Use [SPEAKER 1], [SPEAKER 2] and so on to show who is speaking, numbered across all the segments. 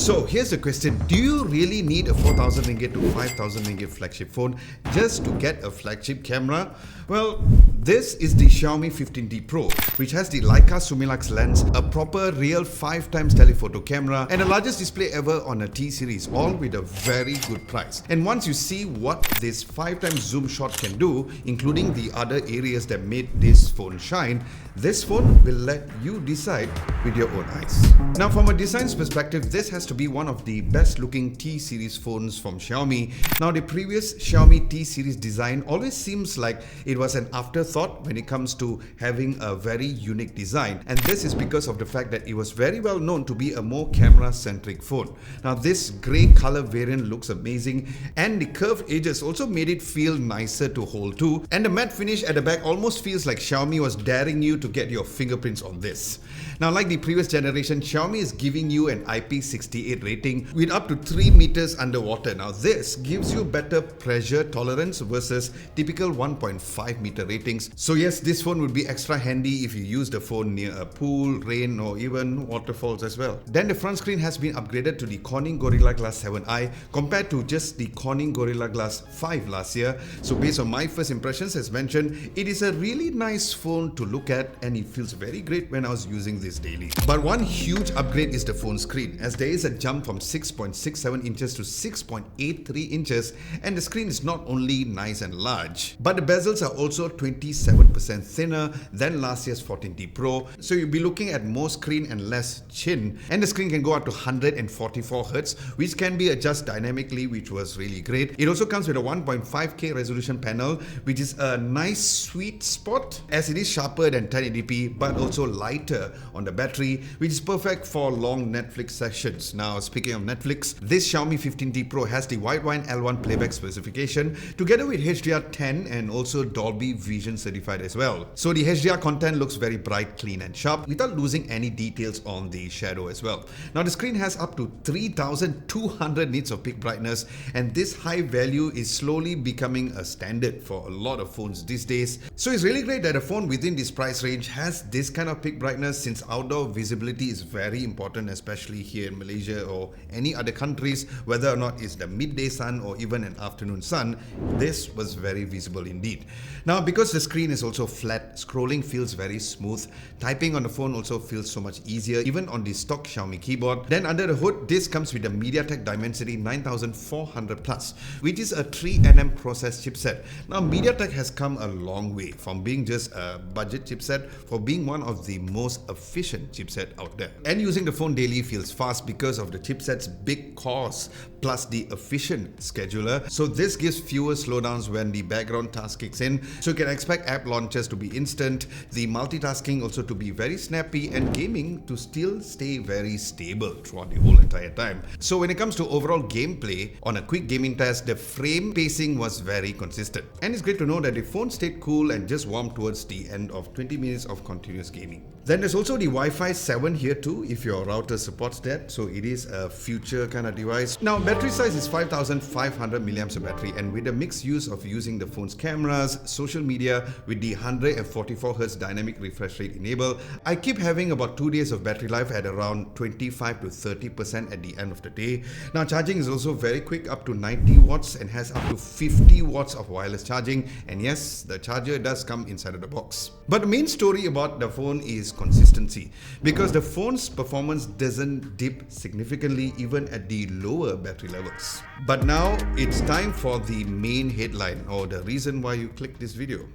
[SPEAKER 1] So here's the question, do you really need a 4,000 ringgit to 5,000 ringgit flagship phone just to get a flagship camera? Well, this is the Xiaomi 15T Pro, which has the Leica Summilux lens, a proper real 5x telephoto camera, and the largest display ever on a T series, all with a very good price. And once you see what this 5x zoom shot can do, including the other areas that made this phone shine, this phone will let you decide with your own eyes. Now, from a design's perspective, this has to be one of the best looking T series phones from Xiaomi. Now, the previous Xiaomi T series design always seems like it was an afterthought when it comes to having a very unique design, and this is because of the fact that it was very well known to be a more camera-centric phone. Now, this grey color variant looks amazing, and the curved edges also made it feel nicer to hold too, and the matte finish at the back almost feels like Xiaomi was daring you to get your fingerprints on this. Now, like the previous generation, Xiaomi is giving you an IP68 rating with up to 3 meters underwater. Now, this gives you better pressure tolerance versus typical 1.5 meter ratings. So yes, this phone would be extra handy if you use the phone near a pool, rain, or even waterfalls as well. Then the front screen has been upgraded to the Corning Gorilla Glass 7i compared to just the Corning Gorilla Glass 5 last year. So based on my first impressions, as mentioned, it is a really nice phone to look at, and it feels very great when I was using this daily. But one huge upgrade is the phone screen, as there is a jump from 6.67 inches to 6.83 inches, and the screen is not only nice and large, but the bezels are also 27% thinner than last year's 14T Pro. So you'll be looking at more screen and less chin, and the screen can go up to 144 Hz, which can be adjusted dynamically, which was really great. It also comes with a 1.5K resolution panel, which is a nice sweet spot as it is sharper than 1080p but also lighter on the battery, which is perfect for long Netflix sessions. Now, speaking of Netflix, this Xiaomi 15T Pro has the widewide L1 playback specification together with HDR10 and also Dolby Vision certified as well. So the HDR content looks very bright, clean and sharp without losing any details on the shadow as well. Now, the screen has up to 3200 nits of peak brightness, and this high value is slowly becoming a standard for a lot of phones these days. So it's really great that a phone within this price range has this kind of peak brightness, since outdoor visibility is very important, especially here in Malaysia or any other countries, whether or not it's the midday sun or even an afternoon sun. This was very visible indeed. Now, because the screen is also flat, scrolling feels very smooth. Typing on the phone also feels so much easier, even on the stock Xiaomi keyboard. Then under the hood, this comes with the MediaTek Dimensity 9400 Plus, which is a 3nm process chipset. Now, MediaTek has come a long way from being just a budget chipset for being one of the most efficient chipset out there. And using the phone daily feels fast because of the chipset's big cores plus the efficient scheduler. So this gives fewer slowdowns when the background task kicks in. So you can expect app launches to be instant, the multitasking also to be very snappy, and gaming to still stay very stable throughout the whole entire time. So when it comes to overall gameplay, on a quick gaming test, the frame pacing was very consistent. And it's great to know that the phone stayed cool and just warm towards the end of 20 minutes of continuous gaming. Then there's also the Wi-Fi 7 here too, if your router supports that. So it is a future kind of device. Now, battery size is 5500 mAh of battery, and with a mixed use of using the phone's cameras, social media with the 144 Hz dynamic refresh rate enabled, I keep having about 2 days of battery life at around 25 to 30% at the end of the day. Now, charging is also very quick, up to 90 watts, and has up to 50 watts of wireless charging. And yes, the charger does come inside of the box. But the main story about the phone is consistency, because the phone's performance doesn't dip significantly even at the lower battery levels. But now it's time for the main headline, or the reason why you clicked this video.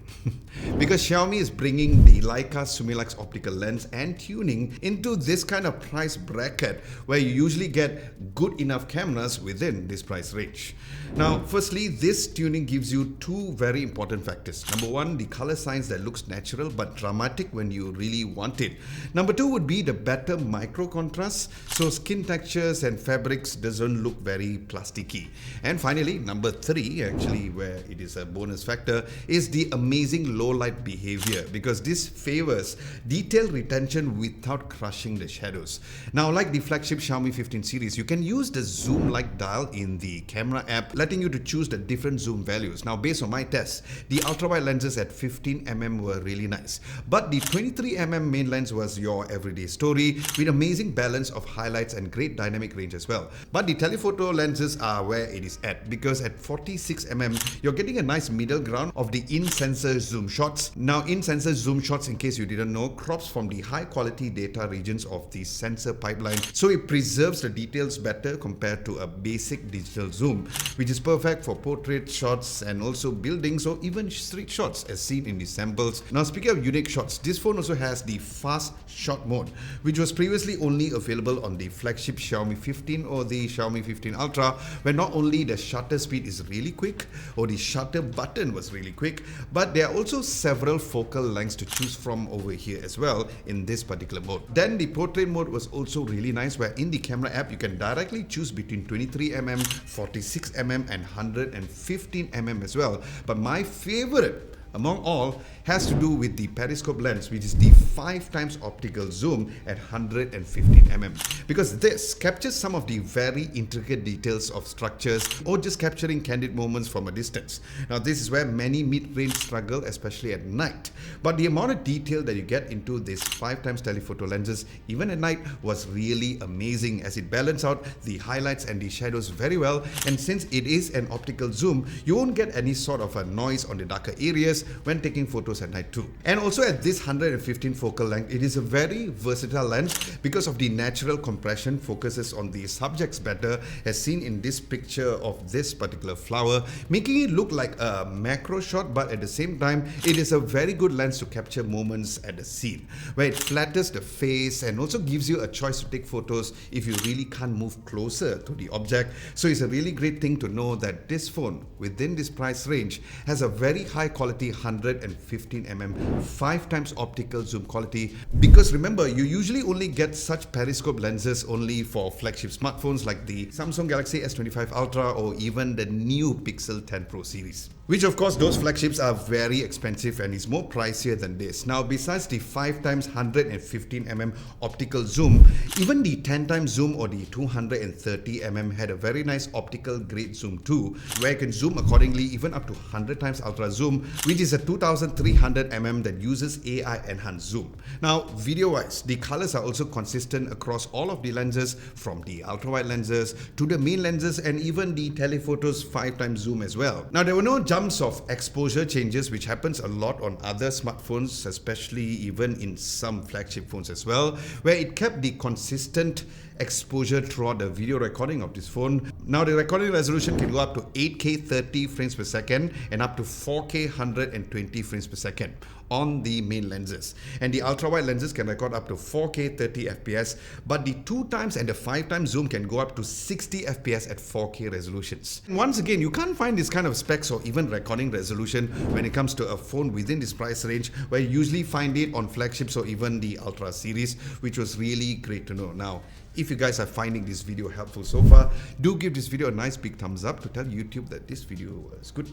[SPEAKER 1] Because Xiaomi is bringing the Leica Summilux optical lens and tuning into this kind of price bracket where you usually get good enough cameras within this price range. Now, firstly, this tuning gives you two very important factors. Number one, the color science that looks natural but dramatic when you really want it. Number two would be the better micro contrast, so skin textures and fabrics doesn't look very plasticky. And finally, number three, actually where it is a bonus factor, is the amazing low light behavior, because this favors detail retention without crushing the shadows. Now, like the flagship Xiaomi 15 series, you can use the zoom light dial in the camera app, letting you to choose the different zoom values. Now, based on my tests, the ultra wide lenses at 15mm were really nice, but the 23mm main lens was tells your everyday story with amazing balance of highlights and great dynamic range as well. But the telephoto lenses are where it is at, because at 46mm you're getting a nice middle ground of the in-sensor zoom shots. Now, in-sensor zoom shots, in case you didn't know, crops from the high quality data regions of the sensor pipeline, so it preserves the details better compared to a basic digital zoom, which is perfect for portrait shots and also buildings or even street shots as seen in the samples. Now, speaking of unique shots, this phone also has the fast shot mode, which was previously only available on the flagship Xiaomi 15 or the Xiaomi 15 Ultra, where not only the shutter speed is really quick or the shutter button was really quick, but there are also several focal lengths to choose from over here as well in this particular mode. Then the portrait mode was also really nice, where in the camera app you can directly choose between 23mm, 46mm and 115mm as well. But my favorite among all has to do with the periscope lens, which is the 5x optical zoom at 115mm, because this captures some of the very intricate details of structures or just capturing candid moments from a distance. Now, this is where many mid-range struggle, especially at night, but the amount of detail that you get into these 5x telephoto lenses even at night was really amazing, as it balanced out the highlights and the shadows very well. And since it is an optical zoom, you won't get any sort of a noise on the darker areas when taking photos at night too. And also at this 115 focal length, it is a very versatile lens because of the natural compression focuses on the subjects better, as seen in this picture of this particular flower, making it look like a macro shot, but at the same time it is a very good lens to capture moments at the scene, where it flatters the face and also gives you a choice to take photos if you really can't move closer to the object. So it's a really great thing to know that this phone within this price range has a very high quality 115mm 5x optical zoom quality, because remember, you usually only get such periscope lenses only for flagship smartphones like the Samsung Galaxy S25 Ultra or even the new Pixel 10 Pro series, which of course those flagships are very expensive and is more pricier than this. Now, besides the 5x 115mm optical zoom, even the 10x zoom or the 230mm had a very nice optical grade zoom too, where you can zoom accordingly even up to 100x ultra zoom, which is a 2300mm that uses AI enhanced zoom. Now, video wise, the colors are also consistent across all of the lenses, from the ultra wide lenses to the main lenses and even the telephoto's 5x zoom as well. Now, there were no jumps of exposure changes, which happens a lot on other smartphones, especially even in some flagship phones as well, where it kept the consistent exposure throughout the video recording of this phone. Now, the recording resolution can go up to 8K 30 frames per second and up to 4K 120 frames per second on the main lenses, and the ultra wide lenses can record up to 4K 30 FPS, but the 2x and the 5x zoom can go up to 60 FPS at 4K resolutions. And once again, you can't find this kind of specs or even recording resolution when it comes to a phone within this price range, where you usually find it on flagships or even the Ultra series, which was really great to know. Now, if you guys are finding this video helpful so far, do give this video a nice big thumbs up to tell YouTube that this video was good.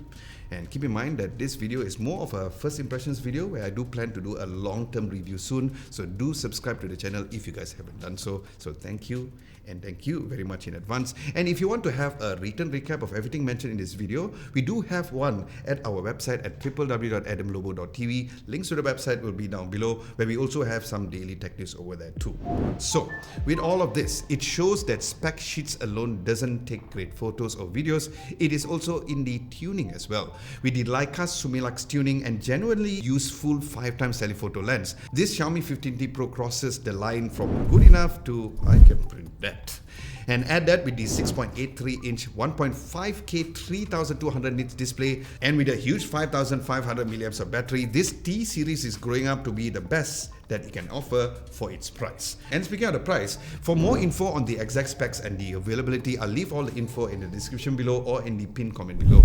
[SPEAKER 1] And keep in mind that this video is more of a first impressions video, where I do plan to do a long-term review soon. So do subscribe to the channel if you guys haven't done so. So thank you, and thank you very much in advance. And if you want to have a written recap of everything mentioned in this video, we do have one at our website at www.adamlobo.tv. Links to the website will be down below, where we also have some daily tech news over there too. So with all of this, it shows that spec sheets alone doesn't take great photos or videos. It is also in the tuning as well. With the Leica Summilux tuning and genuinely useful 5x telephoto lens, this Xiaomi 15T Pro crosses the line from good enough to I can print that. And add that with the 6.83-inch 1.5K 3200 nits display, and with a huge 5500 milliamps of battery, this T series is growing up to be the best that it can offer for its price. And speaking of the price, for more info on the exact specs and the availability, I'll leave all the info in the description below or in the pinned comment below.